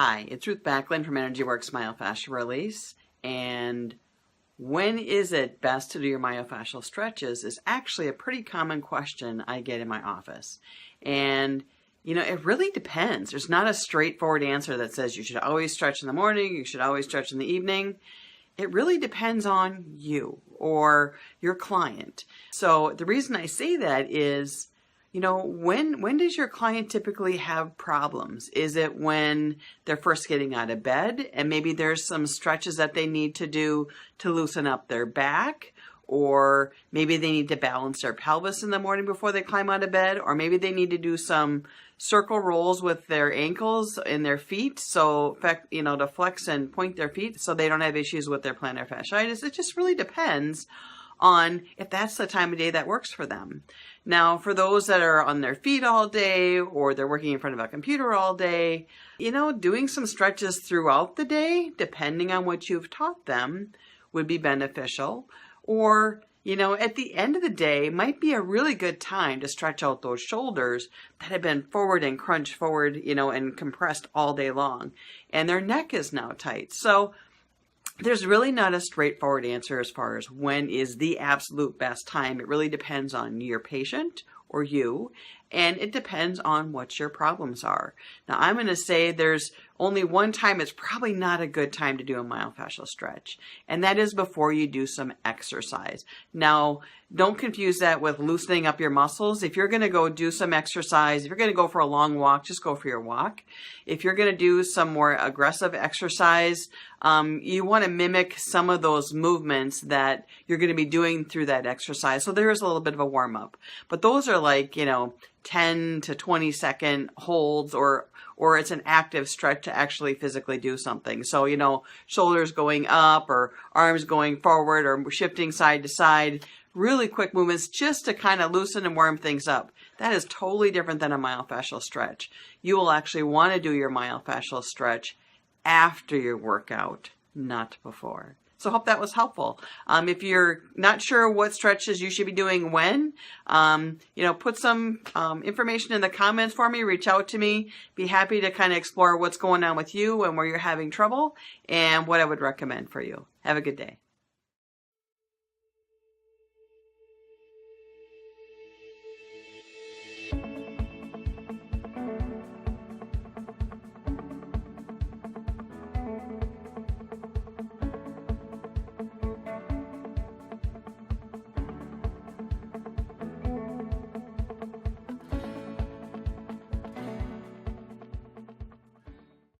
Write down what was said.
Hi, it's Ruth Backlund from Energy Works Myofascial Release, and when is it best to do your myofascial stretches is actually a pretty common question I get in my office. And it really depends. There's not a straightforward answer that says you should always stretch in the morning, you should always stretch in the evening. It really depends on you or your client. So the reason I say that is, when does your client typically have problems? Is it when they're first getting out of bed and maybe there's some stretches that they need to do to loosen up their back? Or maybe they need to balance their pelvis in the morning before they climb out of bed? Or maybe they need to do some circle rolls with their ankles and their feet, so to flex and point their feet so they don't have issues with their plantar fasciitis. It just really depends on if that's the time of day that works for them. Now, for those that are on their feet all day or they're working in front of a computer all day, doing some stretches throughout the day, depending on what you've taught them, would be beneficial. Or, at the end of the day, might be a really good time to stretch out those shoulders that have been forward and crunched forward, and compressed all day long. And their neck is now tight. So there's really not a straightforward answer as far as when is the absolute best time. It really depends on your patient or you, and it depends on what your problems are. Now, I'm going to say there's only one time it's probably not a good time to do a myofascial stretch, and that is before you do some exercise. Now, don't confuse that with loosening up your muscles. If you're going to go do some exercise, if you're going to go for a long walk, just go for your walk. If you're going to do some more aggressive exercise, you want to mimic some of those movements that you're going to be doing through that exercise. So there is a little bit of a warm-up. But those are like, 10 to 20 second holds, or it's an active stretch to actually physically do something. So, shoulders going up or arms going forward or shifting side to side, really quick movements just to kind of loosen and warm things up. That is totally different than a myofascial stretch. You will actually want to do your myofascial stretch after your workout, not before. So I hope that was helpful. If you're not sure what stretches you should be doing when, put some information in the comments for me. Reach out to me. Be happy to kind of explore what's going on with you and where you're having trouble and what I would recommend for you. Have a good day.